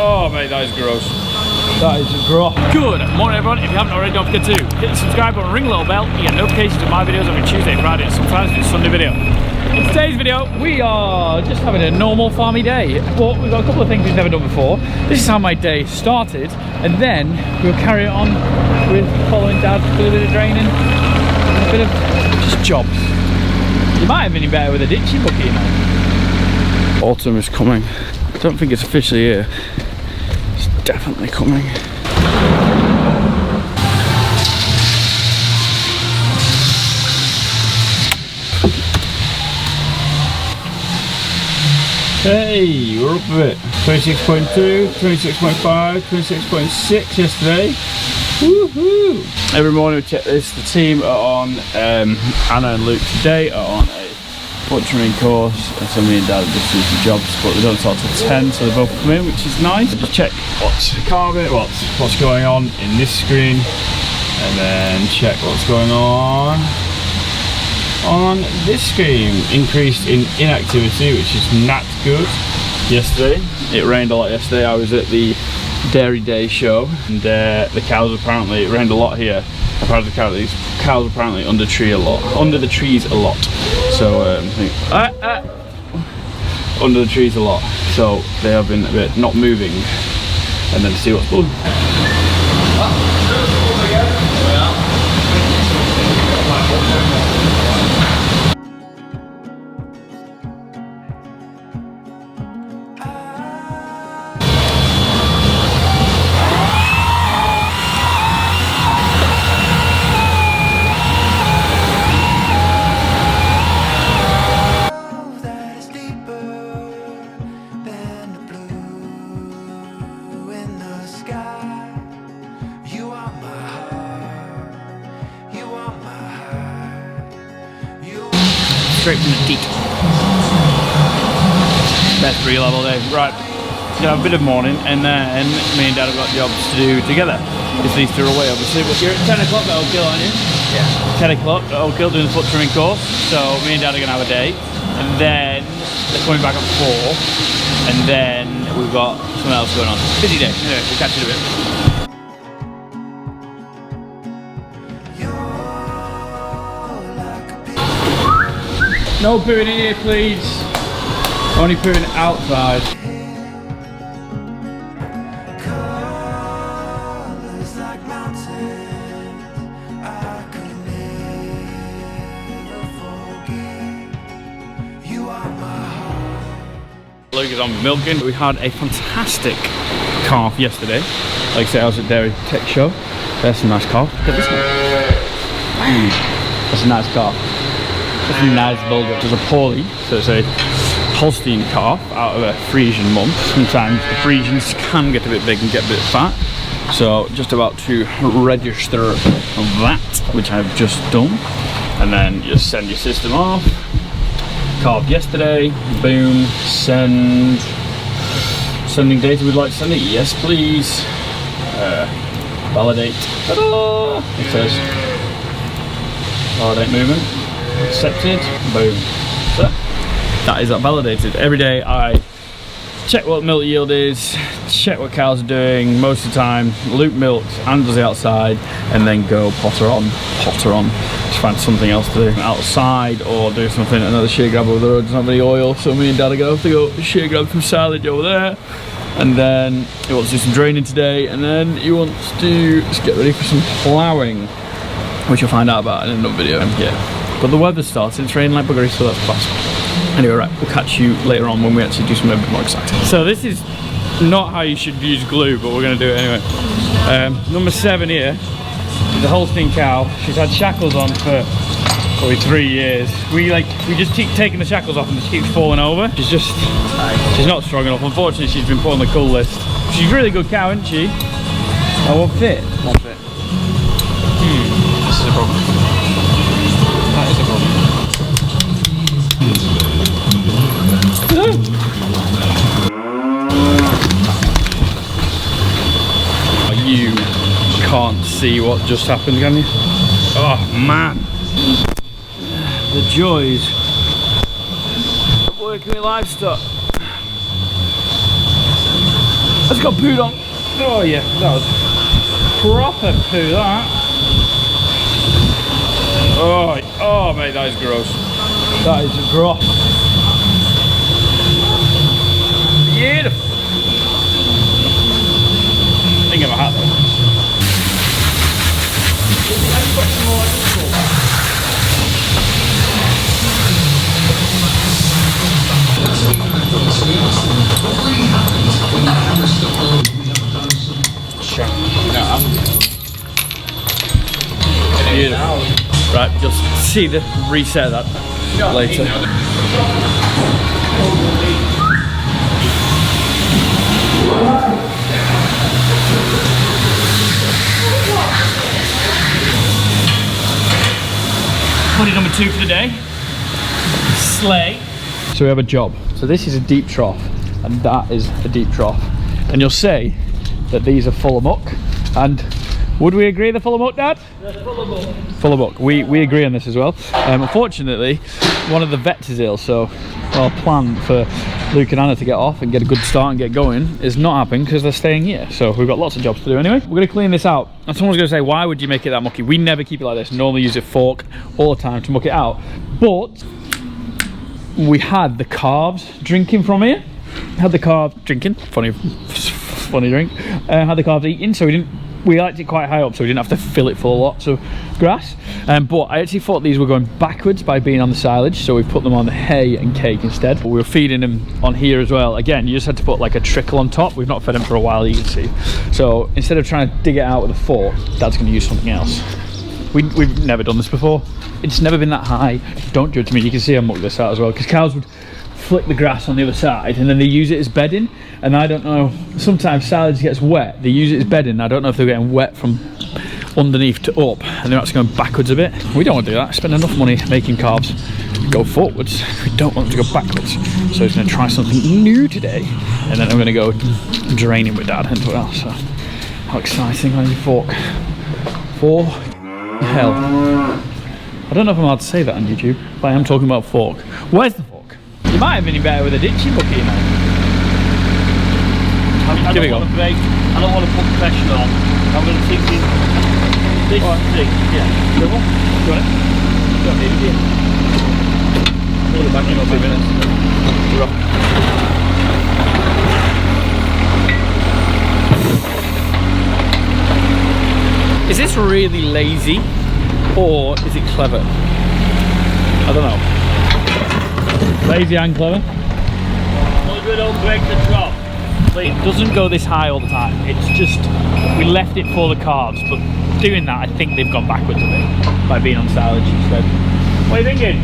Oh mate, that is gross. That is gross. Good morning everyone. If you haven't already, don't forget to hit the subscribe button, ring the little bell, you get notifications of my videos every Tuesday, Friday, and sometimes it's a Sunday video. In today's video, we are just having a normal farmy day, but we've got a couple of things we've never done before. This is how my day started, and then we'll carry it on with following Dad, with a bit of draining, and a bit of just jobs. You might have been better with a ditching bucket, you know. Autumn is coming. I don't think it's officially here. It's definitely coming. Hey, we're up a bit. 26.2, 26.5, 26.6 yesterday. Woohoo! Every morning we check this. The team are on, Anna and Luke today are on a butchering course, and so me and Dad just do some jobs, but they don't start till 10, so they both come in, which is nice. Just check what's carving, what's going on in this screen, and then check what's going on this screen. Increased in inactivity, which is not good. Yesterday, it rained a lot yesterday. I was at the Dairy Day show, and the cows apparently, it rained a lot here. I've had the cows, these cows apparently under the trees a lot. So under the trees a lot. So they have been a bit not moving, and then see what's going. Straight from the deep. Best 3 level day. Right, gonna have a bit of morning, and then me and Dad have got jobs to do together. Because these two are away, obviously. But you're at 10 o'clock at Oak Hill, aren't you? Yeah. 10 o'clock at Oak Hill doing the foot trimming course. So me and Dad are gonna have a day, and then they're coming back at 4, and then we've got something else going on. Busy day. Anyway, we'll catch you in a bit. No pooing in here, please. Only pooing outside. Luke is on with milking. We had a fantastic calf yesterday. Like I say, I was at Dairy Tech Show. There's some nice calf. Look at this one. That's a nice calf. It's a nice bulldog. It's a Paulie, so it's a Holstein calf out of a Frisian mum. Sometimes the Frisians can get a bit big and get a bit fat. So just about to register that, which I've just done. And then just send your system off. Calved yesterday, boom, send. Sending data, we'd like to send it, yes please. Validate, ta-da! It says validate movement. Accepted, boom. So that is that validated. Every day I check what milk yield is, check what cows are doing. Most of the time Luke milks and does the outside, and then go potter on. Just find something else to do outside, or do something, another shear grab over the road. Doesn't have any oil, so me and Dad are gonna have to go shear grab some silage over there. And then he wants to do some draining today, and then he wants to just get ready for some ploughing, which you'll find out about in another video. Yeah. But the weather's started, it's raining like buggery, so that's class. Anyway, right, we'll catch you later on when we actually do something a bit more exciting. So this is not how you should use glue, but we're going to do it anyway. Number 7 here is a Holstein cow. She's had shackles on for probably 3 years. We just keep taking the shackles off and she keeps falling over. She's not strong enough. Unfortunately, she's been put on the cull list. She's a really good cow, isn't she? I won't fit. Won't fit. This is a problem. That is a problem. You can't see what just happened, can you? Oh man, the joys of working with livestock. It's got pooed on. Oh yeah, that was proper poo, that. Oh mate, that is gross. That is gross. Beautiful. I think I'm a hat though. Beautiful. Right, just see the reset that later. Body number 2 for the day. Slay. So we have a job. So this is a deep trough, and that is a deep trough. And you'll say that these are full of muck. And would we agree they're full of muck, Dad? They're full of muck. Full of muck. We agree on this as well. Unfortunately, one of the vets is ill, so our plan for Luke and Anna to get off and get a good start and get going is not happening because they're staying here. So we've got lots of jobs to do anyway. We're going to clean this out. And someone's going to say, why would you make it that mucky? We never keep it like this. Normally use a fork all the time to muck it out. But we had the calves drinking from here. Had the calves drinking. Funny drink. Had the calves eating, so we liked it quite high up, so we didn't have to fill it full of lots of grass. But I actually thought these were going backwards by being on the silage, so we put them on the hay and cake instead. But we were feeding them on here as well. Again, you just had to put like a trickle on top. We've not fed them for a while, you can see. So instead of trying to dig it out with a fork, Dad's going to use something else. We've never done this before. It's never been that high. Don't judge me. You can see I mucked this out as well, because cows would flick the grass on the other side and then they use it as bedding. And I don't know, sometimes silage gets wet, they use it as bedding. I don't know if they're getting wet from underneath to up and they're actually going backwards a bit. We don't want to do that. Spend enough money making calves go forwards. We don't want them to go backwards. So he's going to try something new today, and then I'm going to go draining with Dad and what else. So how exciting. I need a fork. For hell. I don't know if I'm allowed to say that on YouTube, but I am talking about fork. Where's the fork? You might have been better with a ditching bucket, you know. I don't want to put pressure on. I'm going to take this thing. Yeah. Do you want it? You don't need it, do you? Hold it back in 2 minutes. You're off. Is this really lazy or is it clever? I don't know. Lazy and clever. Well, we don't break the trough. It doesn't go this high all the time. It's just, we left it for the calves, but doing that, I think they've gone backwards a bit by being on silage instead. What are you thinking?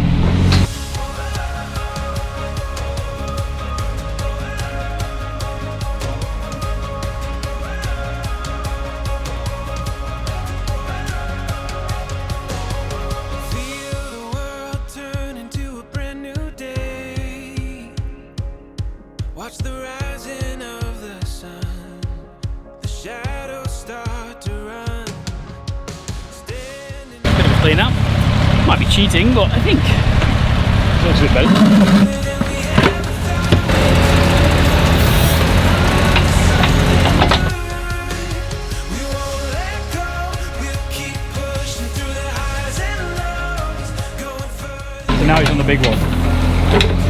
Watch the rising of the sun, the shadows start to run. Bit of a clean up. Might be cheating, but I think it looks a bit better. So now he's on the big one.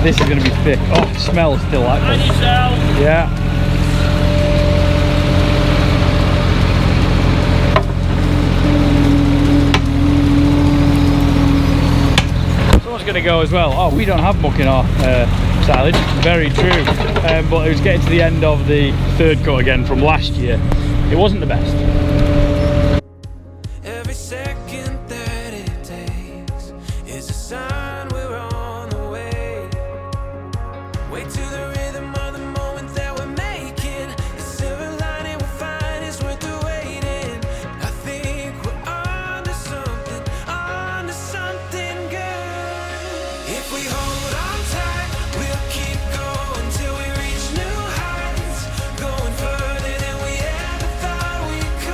This is going to be thick. Oh, it smells delightful. Yeah. Someone's going to go as well. Oh, we don't have muck in our silage. Very true. But it was getting to the end of the third cut again from last year. It wasn't the best. Every second that it takes is a sign we're on the way. Wait to the rhythm of the moment that we're making. The silver lining we'll find is worth the waiting. I think we're onto something good. If we hold on tight, we'll keep going till we reach new heights. Going further than we ever thought we could.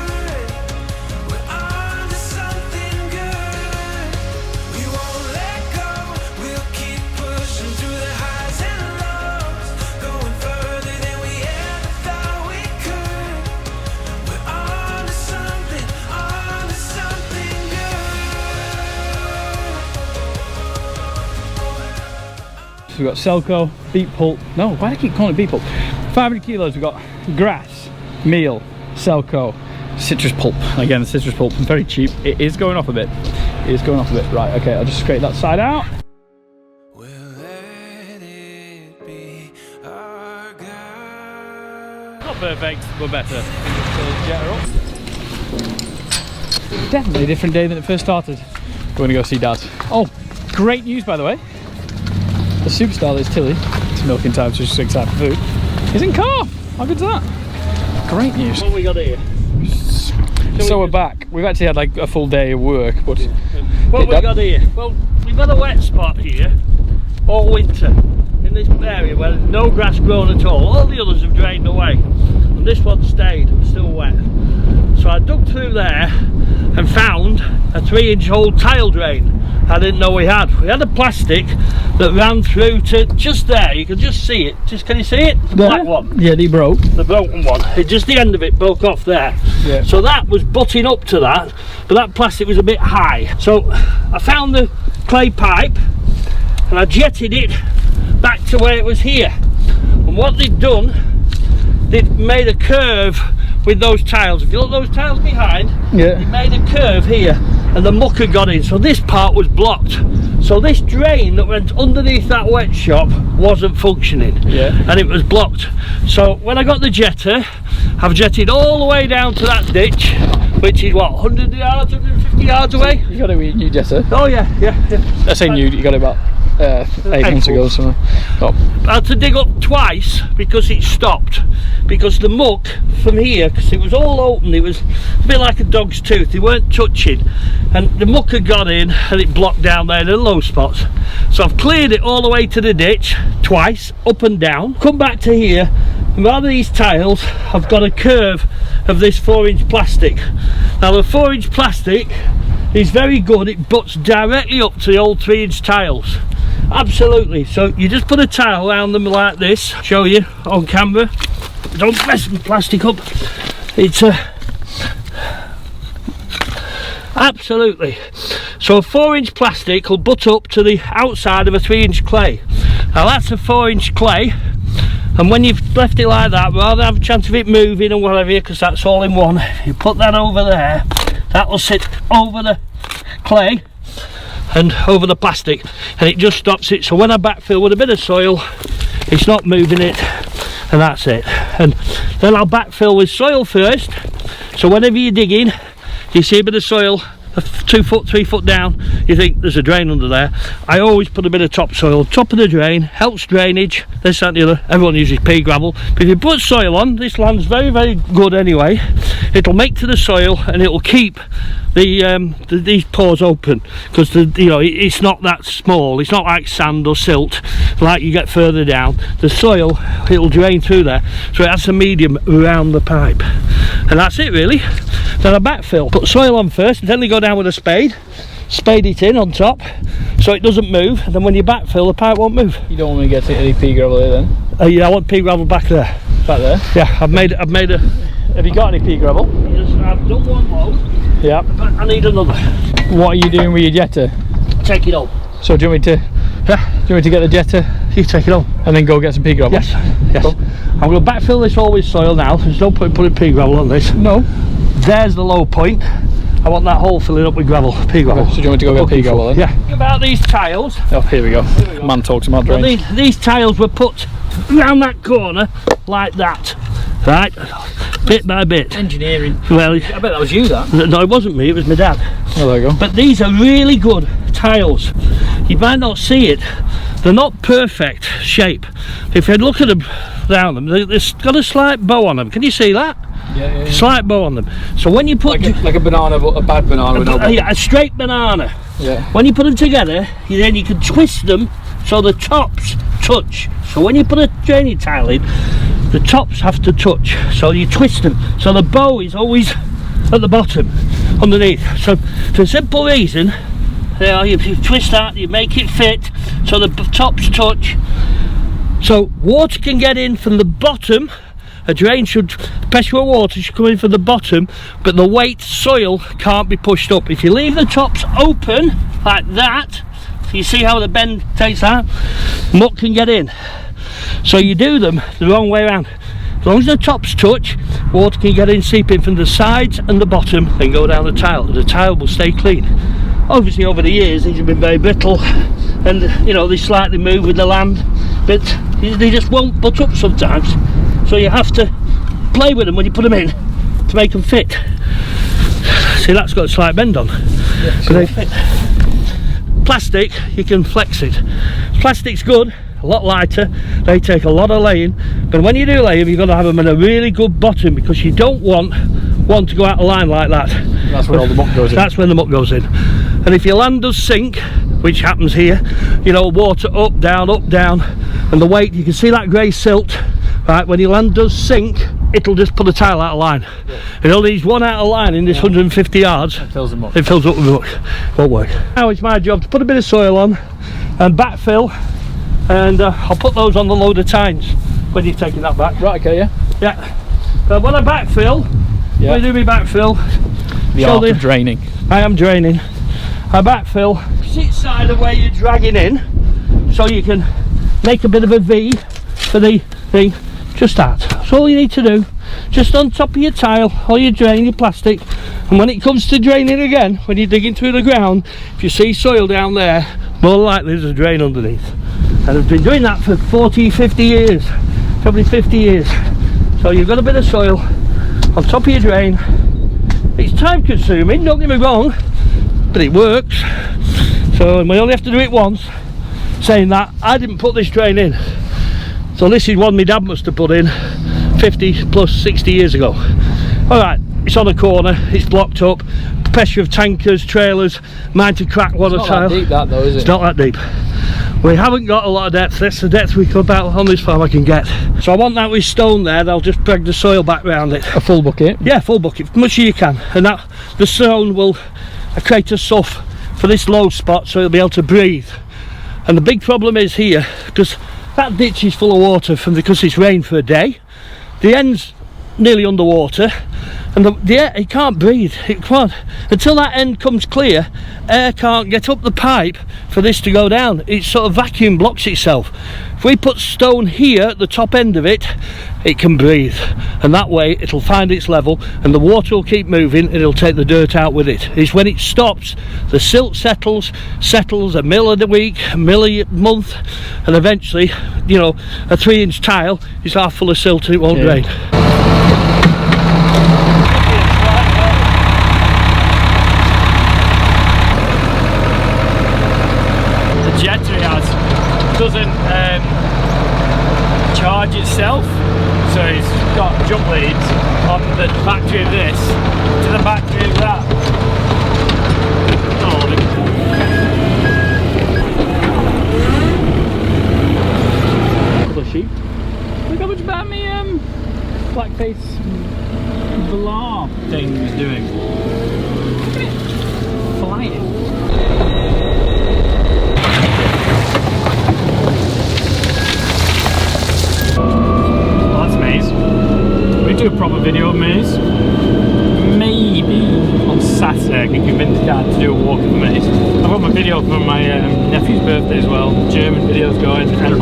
we've got Selco, beet pulp. No, why do I keep calling it beet pulp? 500 kilos, we've got grass, meal, Selco, citrus pulp. Again, the citrus pulp, very cheap. It is going off a bit. It is going off a bit. Right, okay, I'll just scrape that side out. Well, let it be our God. Not perfect, but better. Definitely a different day than it first started. Going to go see Dad. Oh, great news, by the way. The superstar that is Tilly, it's milking time, so she's excited for food, is in calf. How good's that? Great news. What we got here? So we're back. We've actually had like a full day of work, but What we got here? Well, we've got a wet spot here all winter in this area where there's no grass grown at all. All the others have drained away, and this one stayed, still wet. So I dug through there and found a 3-inch hole tile drain. I didn't know we had. We had a plastic that ran through to just there. You can just see it. Can you see it? The black one. Yeah, they broke. The broken one. Just the end of it broke off there. Yeah. So that was butting up to that, but that plastic was a bit high. So I found the clay pipe and I jetted it back to where it was here. And what they'd done, they'd made a curve with those tiles. If you look at those tiles behind, Yeah. they made a curve here and the muck had got in, so this part was blocked. So this drain that went underneath that wet shop wasn't functioning, Yeah. and it was blocked. So when I got the jetter, I've jetted all the way down to that ditch, which is what, 100 yards, 150 yards away? You got it with your new jetter? Oh yeah. I say new, you got it about 8 months ago or something. Oh. I had to dig up twice because it stopped, because the muck from here, because it was all open, it was a bit like a dog's tooth, they weren't touching, and the muck had got in and it blocked down there in the low spots. So I've cleared it all the way to the ditch twice, up and down, come back to here, and rather these tiles I've got a curve of this 4-inch plastic. Now the 4-inch plastic is very good, it butts directly up to the old 3-inch tiles. Absolutely. So you just put a tile around them like this. Show you on camera. Don't mess the plastic up. It's absolutely. So a 4-inch plastic will butt up to the outside of a 3-inch clay. Now that's a 4-inch clay, and when you've left it like that, rather than have a chance of it moving or whatever, because that's all in one, you put that over there. That will sit over the clay and over the plastic, and it just stops it. So when I backfill with a bit of soil, it's not moving it, and that's it. And then I'll backfill with soil first, so whenever you're digging, you see a bit of soil 2 foot, 3 foot down, you think there's a drain under there. I always put a bit of topsoil top of the drain, helps drainage, this, that and the other. Everyone uses pea gravel, but if you put soil on, this land's very, very good anyway. It'll make to the soil and it'll keep these pores open, because it's not that small. It's not like sand or silt like you get further down. The soil, it'll drain through there, so it has a medium around the pipe, and that's it really. Then I backfill, put soil on first, and then they go down with a spade it in on top so it doesn't move, and then when you backfill, the pipe won't move. You don't want me to get any pea gravel here then? Yeah, I want pea gravel back there. Back there? Yeah, I've made a. Have you got any pea gravel? I've done one load. Yeah. But I need another. What are you doing with your jetter? Take it home. So do you want me to? Yeah. Do you want me to get the jetter? You take it home. And then go get some pea gravel? Yes. Yes. Cool. I'm going to backfill this all with soil now. There's no point putting pea gravel on this. No. There's the low point. I want that hole filling up with gravel, pea gravel. Okay, so do you want me to go get pea gravel then? Yeah. Think about these tiles. Oh, here we go. Man talks about Well, drains. these tiles were put around that corner like that, right? Bit by bit. Engineering. Well, I bet that was you, that. no, it wasn't me, it was my dad. Oh, there you go. But these are really good tiles. You might not see it. They're not perfect shape. If you look at them down them, they've got a slight bow on them. Can you see that? Yeah. Slight bow on them. So when you put like a banana, but a bad banana with no bow. a straight banana. Yeah. When you put them together, then you can twist them so the tops touch. So when you put a drainage tile in, the tops have to touch. So you twist them. So the bow is always at the bottom, underneath. So for a simple reason, you twist that, you make it fit so the tops touch. So water can get in from the bottom. A drain should, pressure of water should come in from the bottom, but the weight soil can't be pushed up. If you leave the tops open like that, you see how the bend takes that? Muck can get in. So you do them the wrong way around. As long as the tops touch, water can get in, seep in from the sides and the bottom, then go down the tile. The tile will stay clean. Obviously over the years these have been very brittle, and you know, they slightly move with the land, but they just won't butt up sometimes. So you have to play with them when you put them in to make them fit. See, that's got a slight bend on. Yeah, sure. They fit. Plastic, you can flex it. Plastic's good, a lot lighter, they take a lot of laying, but when you do lay them, you've got to have them in a really good bottom, because you don't want one to go out of line like that. That's when all the muck goes in. That's when the muck goes in. And if your land does sink, which happens here, you know, water up, down, and the weight, you can see that grey silt, right? When your land does sink, it'll just put a tile out of line. Yeah. It only needs one out of line in this 150 yards. It fills them up. It fills up with muck. Won't work. Now it's my job to put a bit of soil on and backfill, and I'll put those on the load of tines when you're taking that back. Right, okay, yeah. Yeah. But when I backfill, when I do my backfill, the art of draining. I am draining. I backfill each side of where you're dragging in, so you can make a bit of a V for the thing. Just that. That's all you need to do. Just on top of your tile, all your drain, your plastic, and when it comes to draining again, when you're digging through the ground, if you see soil down there, more likely there's a drain underneath. And I've been doing that for 40, 50 years, probably 50 years. So you've got a bit of soil on top of your drain. It's time consuming, don't get me wrong, but it works. So we only have to do it once. Saying that, I didn't put this drain in. So this is one my dad must have put in 50 plus 60 years ago. Alright, it's on a corner, it's blocked up, pressure of tankers, trailers, mine to crack water tile. It's not that deep, that though, is it? It's not that deep. We haven't got a lot of depth. That's the depth we come about on this farm I can get. So I want that with stone there, I'll just drag the soil back round it. A full bucket? Yeah, full bucket, much as you can. And that the stone will create a sough for this low spot, so it'll be able to breathe. And the big problem is here, because that ditch is full of water because it's rained for a day. The end's nearly underwater, and the air, it can't breathe. It can't. Until that end comes clear, air can't get up the pipe for this to go down. It sort of vacuum blocks itself. If we put stone here at the top end of it, it can breathe, and that way it'll find its level, and the water will keep moving, and it'll take the dirt out with it. It's when it stops, the silt settles a mill a week, a mill a month, and eventually, you know, a 3-inch tile is half full of silt and it won't drain. The jetter he has doesn't charge itself, so he's got jump leads on the battery of this to the battery of that. Couple of sheep. Look how much better me blackface Ballam thing is doing. Look at it flying. Well, that's maize. We do a proper video of maize. Maybe on Saturday I can convince Dad to do a walk of the maize. I've got my video from my nephew's birthday as well. German videos going, and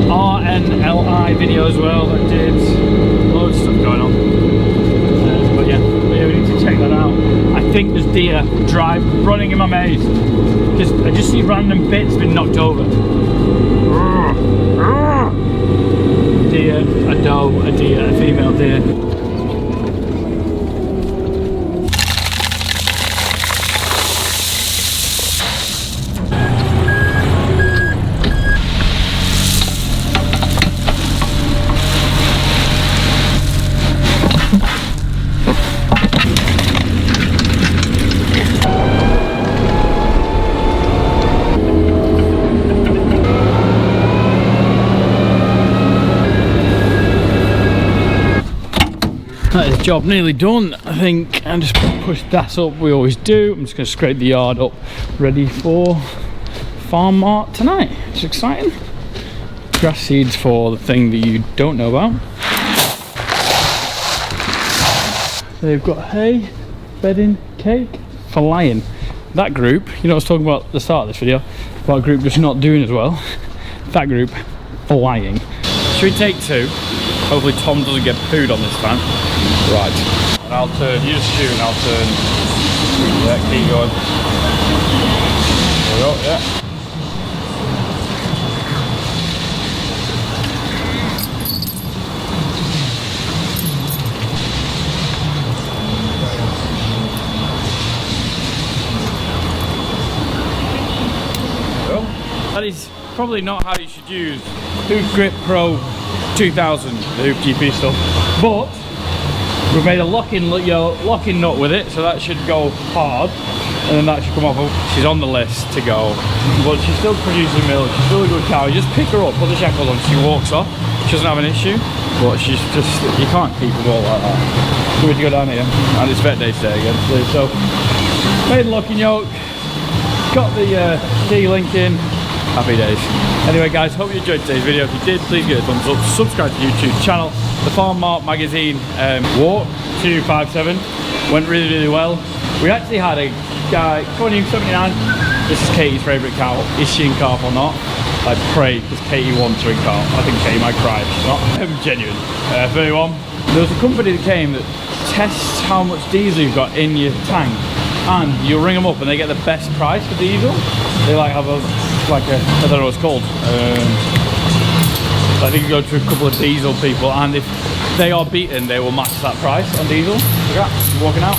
RNLI video as well that did. Loads of stuff going on. But yeah, we need to check that out. I think there's deer running in my maze, because I just see random bits being knocked over. Deer, a doe, a deer, a female deer. That is job nearly done, I think. And just push that up, we always do. I'm just going to scrape the yard up, ready for Farm Mart tonight. It's exciting. Grass seeds for the thing that you don't know about. They've got hay, bedding, cake, flying. that group, you know, I was talking about at the start of this video about a group just not doing as well. That group flying. Should we take 2? Hopefully Tom doesn't get pooed on this time. Right. And I'll turn, you just shoot and I'll turn. Yeah, keep going. There we go, yeah. That is probably not how you should use Hoop Grip Pro 2000, the Hoop GP stuff, but we've made a locking nut with it, so that should go hard, and then that should come off. She's on the list to go, but she's still producing milk. She's still a good cow. You just pick her up, put the shackles on, she walks off. She doesn't have an issue, but she's just, you can't keep them all like that. So we have to go down here, and it's vet day today again. So made the locking yoke, got the D-link in. Happy days. Anyway guys, hope you enjoyed today's video. If you did, please give it a thumbs up, subscribe to the YouTube channel. The Farm Mart magazine walk 257 went really well. We actually had a guy, 79. This is Katie's favourite cow. Is she in calf or not? I pray, because Katie wants her in calf. I think Katie might cry if she's not. I'm genuine. 31. There was a company that came that tests how much diesel you've got in your tank, and you ring them up and they get the best price for diesel. They like have a I don't know what it's called. I think you go to a couple of diesel people, and if they are beaten, they will match that price on diesel. Look at that, walking out.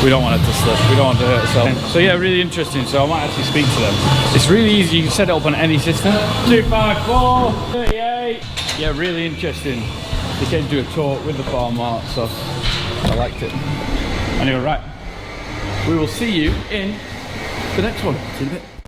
We don't want it to slip, we don't want to hurt ourselves. So yeah, really interesting, so I might actually speak to them. It's really easy, you can set it up on any system. 254, 38. Yeah, really interesting. They came to do a talk with the Farm Mart, so I liked it. Anyway, right, we will see you in the next one. See you in a bit.